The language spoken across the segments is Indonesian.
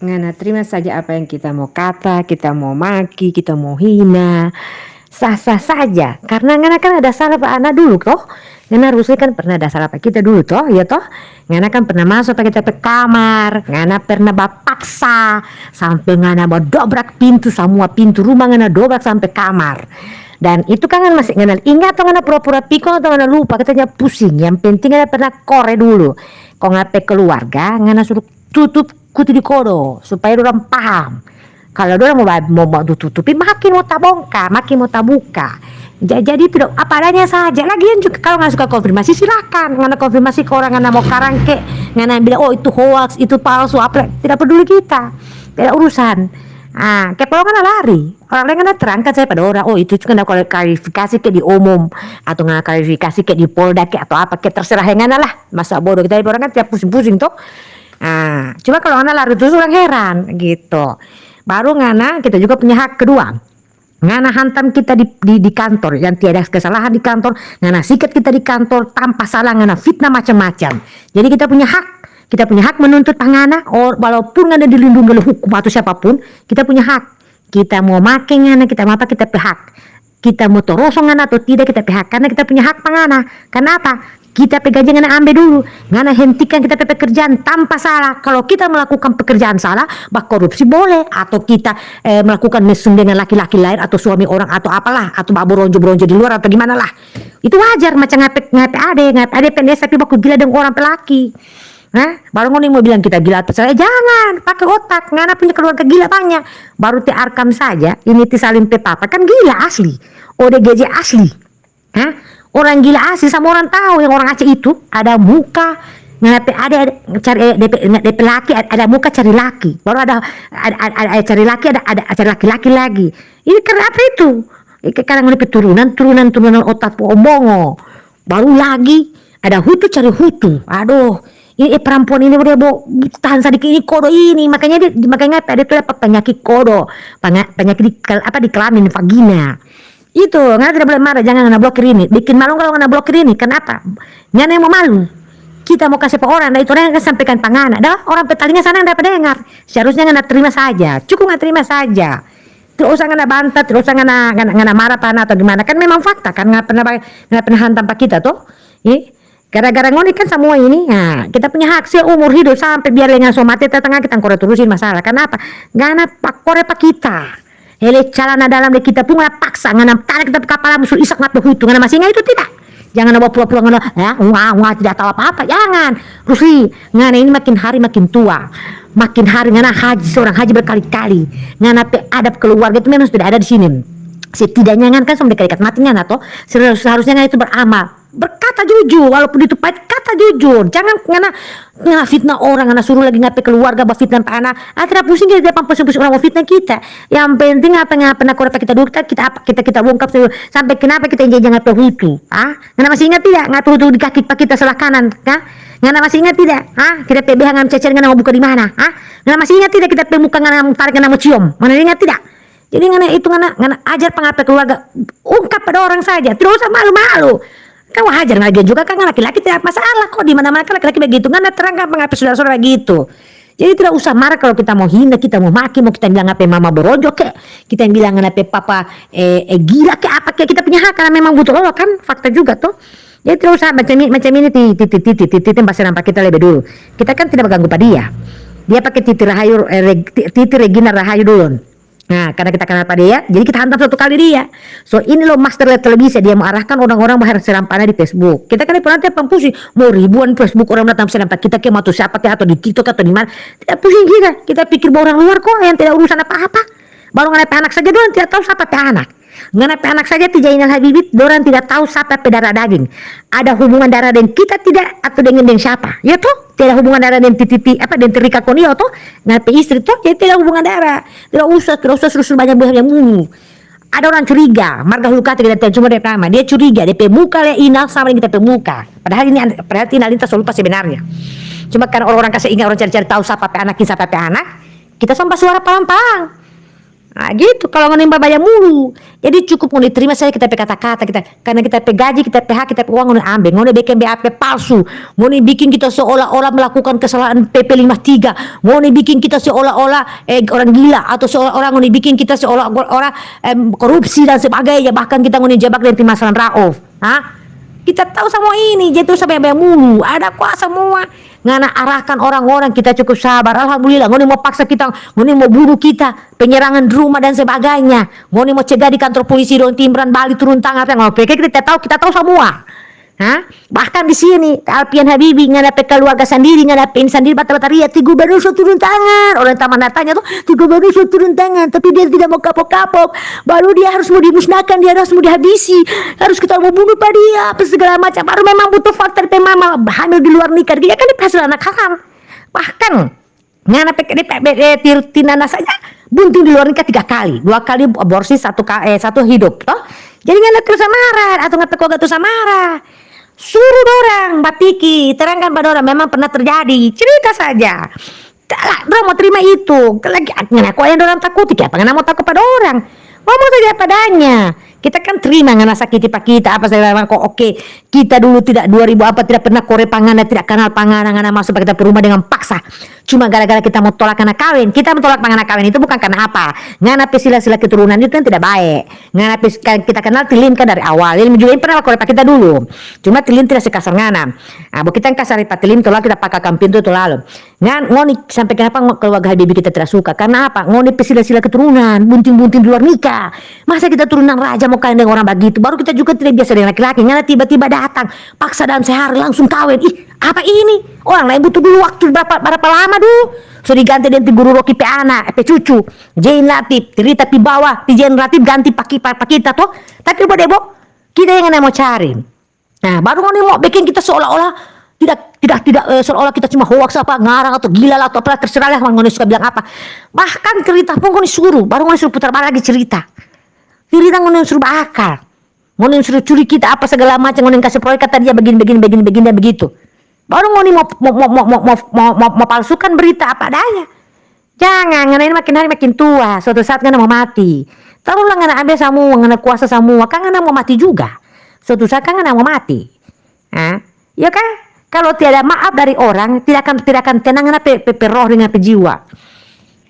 Ngana terima saja apa yang kita mau kata, kita mau maki, kita mau hina, sah-sah saja. Karena ngana kan ada salah pak anak dulu toh. Ngana harusnya kan pernah ada salah pak kita dulu toh, ya toh. Ngana kan pernah masuk pak kita ke kamar, ngana pernah bapaksa sampai ngana mau dobrak pintu, semua pintu rumah ngana dobrak sampai kamar. Dan itu kan ngana masih ngana ingat atau ngana pura-pura pikir atau ngana lupa, katanya pusing. Yang penting ngana pernah kore dulu. Kok ngape keluarga, ngana suruh tutup kutu di kodo supaya orang paham. Kalau orang mau tutupi makin mau tabongkar, makin mau tabuka. Jadi tidak apa adanya saja. Lagian juga kalau nggak suka konfirmasi silakan. Ngana konfirmasi ke orang ngana mau karangke, ngana bilang oh itu hoax, itu palsu, apa tidak peduli kita, tidak urusan. Kayak kalau ngana lari, orang lain ngana terangkan saya pada orang, oh itu kena klarifikasi kayak di umum atau ngana klarifikasi kayak di Polda kayak atau apa kayak terserah yang ngana lah. Masa bodoh kita orang kan tiap pusing-pusing tuh. Cuma kalau ngana lari terus orang heran gitu. Baru ngana kita juga punya hak kedua. Ngana hantam kita di kantor yang tiada kesalahan di kantor, ngana sikat kita di kantor tanpa salah, ngana fitnah macam-macam. Jadi kita punya hak. Kita punya hak menuntut ngana, walaupun ngana dilindungi oleh hukum atau siapapun, kita punya hak. Kita mau make ngana, kita mau apa kita pihak. Kita mau torosong ngana atau tidak kita pihak karena kita punya hak ngana. Kenapa? Kita pegang ngana ambil dulu, ngana hentikan kita pekerjaan tanpa salah. Kalau kita melakukan pekerjaan salah, bah korupsi boleh, atau kita melakukan mesum dengan laki-laki lain atau suami orang atau apalah, atau bah beronjo-beronjo di luar atau gimana lah. Itu wajar macam ngape ade pendes tapi baku gila dengan orang pelaki. Baru ngoni mau bilang kita gila atau saya jangan pakai otak, ngana punya keluarga gila banyak. Baru ti Arkam saja, ini ti Salim Pepapa kan gila asli, ODGJ asli. Orang gila asli sama orang tahu yang orang Aceh itu ada muka ada cari DP laki, ada muka cari laki, baru ada cari laki, ada cari laki-laki lagi. Ini karena apa itu? Karena ini turunan otak omongo. Baru lagi ada hutu cari hutu. Aduh, ini perempuan ini udah mau tahan sedikit ini kodo ini, makanya ada tuh penyakit kodo, penyakit di kelamin vagina. Itu ngana tidak boleh marah, jangan ngana blokir ini, bikin malu kalau ngana blokir ini. Kenapa? Ngana yang mau malu, kita mau kasih orang, itu orang yang akan sampaikan pangana dah orang petalinga sana yang dapat dengar. Seharusnya ngana terima saja, cukup ngana terima saja, tidak usah ngana bantah, tidak usah ngana marah pana atau gimana, kan memang fakta kan ngana pernah hantam pak kita tuh. Gara-gara ngoni kan semua ini, kita punya hak seumur hidup sampai biar lengan somate tetangga kita kore terusin masalah. Kenapa? Ngana pak kore pak kita. Hele calana dalam de kita pun ngana paksa, ngana tarik kita kepala musuh isak ngape hutu, ngana masih itu tidak. Jangan bawa pura-pura ngana, tidak tahu apa-apa, jangan. Rusli, ngana ini makin hari makin tua. Makin hari ngana haji, seorang haji berkali-kali. Ngana adab keluarga itu memang sudah ada di sini. Setidaknya ngana kan sama dekat matinya nato, seharusnya ngana itu beramal. Berkata jujur, walaupun itu pahit, kata jujur. Jangan ngana fitnah orang, ngana suruh lagi ngape keluarga, bah fitnah anak. Tidak pusing kita pusing orang mau fitnah kita. Yang penting apa kore kita dulu kita bongkar sampai kenapa kita jangan ngape hutu. Ngana masih ingat tidak? Ngape hutu di kaki pak kita sebelah kanan, Ngana masih ingat tidak? Kita PBH ngana cecer ngana mau buka di mana? Ngana masih ingat tidak kita pemuka ngana tarik ngana mau cium? Mana ingat tidak? Jadi ngana ajar pengape keluarga, ungkap pada orang saja, tidak usah malu-malu. Kan wajar lagi juga kan laki-laki tidak masalah kok, di mana-mana kan laki-laki begitu, ngana terangkan mengapa saudara-saudara gitu. Jadi tidak usah marah kalau kita mau hina, kita mau maki, mau kita bilang apa mama beronjok kek, kita bilang apa papa gila kek apa kek, kita punya hak karena memang butuh Allah kan, fakta juga tuh. Jadi tidak usah macam ini titi bahasa nampak kita lebih dulu. Kita kan tidak mengganggu pada dia. Dia pakai titi Regina Rahayu dulu. Karena kita kenal pada dia, jadi kita hantam satu kali dia. So ini loh master televisi, dia mau arahkan orang-orang bahar seram panah di Facebook. Kita kan nanti pusing, mau ribuan Facebook orang datang seram kita ke atau siapa atau di TikTok atau di mana. Tidak pusing kita pikir bahwa orang luar kok yang tidak urusan apa-apa. Baru nganape anak saja doang tidak tahu siapa anak. Nganape anak saja Jainal Habibit orang tidak tahu siapa darah daging. Ada hubungan darah dengan kita tidak atau dengan siapa? Ya tuh, tidak hubungan darah dengan titi dengan Rika Konio tuh. Nganape istri tuh, jadi tidak hubungan darah. Tidak usah suruh banyak buah yang ada orang curiga, marga hulukata kita cuma dia pertama, dia curiga, dia pemuka le inal sama dengan kita pemuka. Padahal Inal lintas lupa sebenarnya. Cuma karena orang-orang kasih ingat orang cari-cari tahu siapa anak, kita sampai suara pelan-pelan. Nah gitu kalau ngenimba bayar mulu. Jadi cukup mau diterima saya kita pe kata-kata kita karena kita pe gaji, kita pe hak, kita pe uang mau ambil, mau bikin BAP palsu, mau bikin kita seolah-olah melakukan kesalahan PP 53, mau bikin kita seolah-olah orang gila atau seolah-olah mau bikin kita seolah-olah korupsi dan sebagainya, bahkan kita mau jebak dengan masalah Rauf. Hah? Kita tahu semua ini, jadi sampai bayar mulu, ada kuasa semua. Ngana arahkan orang-orang, kita cukup sabar. Alhamdulillah, ngoni mau paksa kita, ngoni mau bunuh kita, penyerangan di rumah dan sebagainya. Ngoni mau cegah di kantor polisi dong, Timran Bali turun tangan apa ngopi. Kita tahu semua. Hah? Bahkan di sini Alfian Habibie ngadape keluarga sendiri, ngadapein sendiri bata-bata ria, ti gubernur suruh turun tangan. Orang taman datanya tuh, ti gubernur suruh turun tangan, tapi dia tidak mau kapok-kapok. Baru dia harus mau dimusnahkan, dia harus mau dihabisi, harus kita mau bunuh pada dia, apa segala macam. Baru memang butuh fakta dari mama hamil di luar nikah, dia kan hasil anak haram. Bahkan ngadape tinana saja bunting di luar nikah 3 kali, 2 kali aborsi, satu hidup. Toh? Jadi ngana terus marah atau ngapa kok terus marah. Suruh orang Batiki terangkan pada orang memang pernah terjadi, cerita saja. Orang mau terima itu lagi aku yang orang takut ya, pengen mau takut pada orang, ngomong saja padanya. Kita kan terima ngana sakiti pak kita apa segala macam kok. Oke, kita dulu tidak 2000 apa tidak pernah kore panganan, tidak kenal panganan, ngana masuk kita ke rumah dengan paksa. Cuma gara-gara kita mau tolak anak kawin, kita menolak panganan kawin itu bukan karena apa. Ngana sila-sila keturunan itu kan tidak baik. Ngana kita kenal Tilin kan dari awal. Tilin juga pernah kore pak kita dulu. Cuma Tilin tidak sekasar ngana. Nah, kita kasar pak Tilin tolak kita pakaikan pintu itu lalu. Ngoni sampai kenapa keluarga Habibie kita tidak suka? Karena apa? Ngoni sila-sila keturunan, bunting-bunting di luar nikah. Masa kita turunan raja mau kawin dengan orang begitu? Baru kita juga tidak biasa dengan laki-laki. Ngana tiba-tiba datang, paksa dalam sehari langsung kawin. Ih, apa ini? Orang lain butuh dulu waktu berapa lama dulu. So diganti dengan guru Rocky pe anak, pe cucu. Jain Latif, cerita di bawah, di Jain Latif ganti pak kita toh. Tapi Bo, kita yang mau cari. Nah, baru ngoni mau bikin kita seolah-olah tidak seolah kita cuma hoax apa ngarang atau gila lah atau apa terserah lah ngoni suka bilang apa. Bahkan cerita pun ngoni suruh, baru ngoni suruh putar balik lagi cerita ngoni suruh bakal, ngoni suruh curi kita apa segala macam, ngoni kasih proyek kata dia begini dan begitu. Baru ngoni mau palsukan berita apa adanya. Jangan, ngana ini makin hari makin tua, suatu saat ngana mau mati. Taruhlah ngana ambil semua, ngana kuasa semua, kan ngana mau mati juga. Suatu saat kan ngana mau mati. Ya kan? Kalau tiada maaf dari orang, tidak akan tenang ngana pe roh dengan pe jiwa.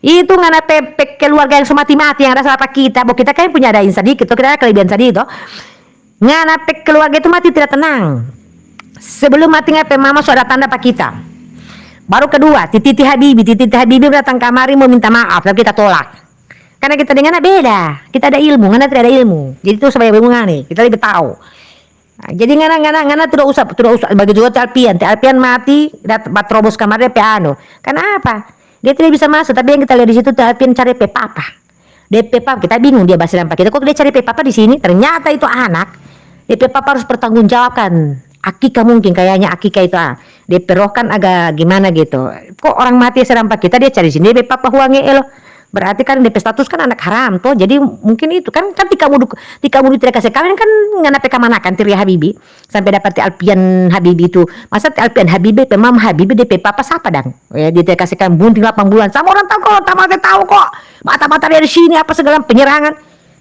Itu ngana pe keluarga yang semati-mati yang ada salah kita. Bo kita kan punya ada sedikit, kita ada kelebihan sedikit. Ngana pe keluarga itu mati tidak tenang. Sebelum mati ngapain mama sudah tanda pak kita. Baru kedua, Titi Habibie datang kamari mau minta maaf, tapi kita tolak. Karena kita dengan beda, kita ada ilmu, ngana tidak ada ilmu. Jadi itu sebagai bingung nih, kita lebih tahu. Nah, jadi ngana tidak usah bagi juga Alfian mati, dapat terobos kamarnya piano. Karena apa? Dia tidak bisa masuk, tapi yang kita lihat di situ Alfian cari papa. Dia papa, kita bingung dia bahasa lampak kita. Kok dia cari papa di sini? Ternyata itu anak. Dia papa harus bertanggungjawabkan. Akika mungkin kayaknya Akika itu dia perohkan agak gimana gitu. Kok orang mati serampak kita dia cari sini dia papa huange elo. Berarti kan DP status kan anak haram toh. Jadi mungkin itu kan kamu tidak kasih kawin kan ngana pekamaнаkan Tiri Habibie sampai dapat Alfian Habibie itu. Masa Alfian Habibie Mam Habibie DP papa siapa dang? Ya dia tidak kasihkan bunting 8 bulan. Sama orang tahu kok, tahu kok. Mata-mata dari sini apa segala penyerangan.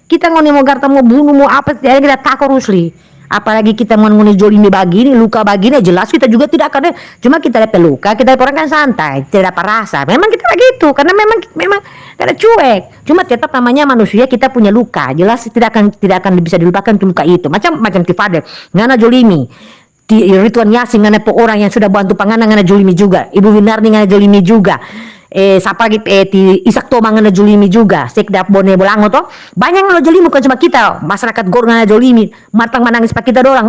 Kita ngoni mau garta mau bunuh mau apa ya kita takut Rusli. Apalagi kita mau jolimi begini, luka begini, jelas kita juga tidak akan. Cuma kita dapat luka, kita orang kan santai, tidak dapat rasa. Memang kita begitu, karena memang karena cuek. Cuma tetap namanya manusia, kita punya luka. Jelas tidak akan bisa dilupakan luka itu. Macam Tifadel, ngana jolimi. Di Ridwan Yasin ngana orang yang sudah bantu panganan ngana jolimi juga. Ibu Winarni ngana jolimi juga. Siapa gitu ti Isak Tomang ngana jolimi juga, Sekdap Bone Bolango toh banyak ngana jolimi bukan cuma kita, masyarakat Gor ngana jolimi, matang menangis pak kita doang,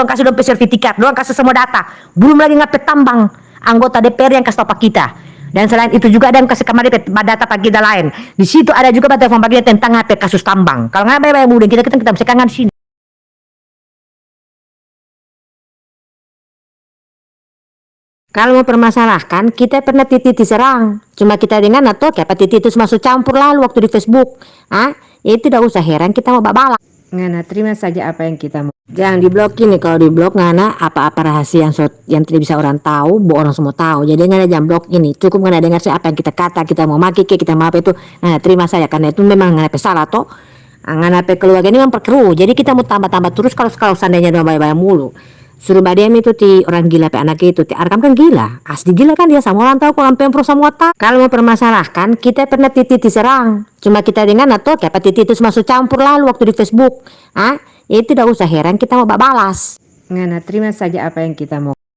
kasih dompet sertifikat, doang kasih semua data, belum lagi ngapet tambang anggota DPR yang kasih tau pak kita. Dan selain itu juga ada yang kasih kamar DP data pak kita lain. Di situ ada juga telepon pak kita tentang ngapet kasus tambang. Kalau ngapet mudah kita bisa kangen di sini. Kalau mau permasalahkan, kita pernah Titi diserang. Cuma kita dengan atau kayak Titi itu masuk campur lalu waktu di Facebook. Itu tidak usah heran kita mau babala. Ngana terima saja apa yang kita mau. Jangan diblok ini, kalau diblok ngana apa-apa rahasia yang tidak bisa orang tahu, bu orang semua tahu. Jadi ngana jangan blok ini. Cukup ngana dengar sih apa yang kita kata, kita mau maki ke, kita mau apa itu. Ngana terima saja karena itu memang ngana salah toh. Ngana keluarga ini memperkeruh. Jadi kita mau tambah-tambah terus kalau seandainya udah bayar-bayar mulu. Suruh Mbak Diam itu ti orang gila pe anak itu ti Arkam kan gila, asli gila kan dia, sama orang tahu orang pemprov sama otak. Kalau mau permasalahkan kita pernah Titi diserang, cuma kita dengan atau kayak Titi itu masuk campur lalu waktu di Facebook, itu tidak usah heran kita mau balas. Ngana terima saja apa yang kita mau.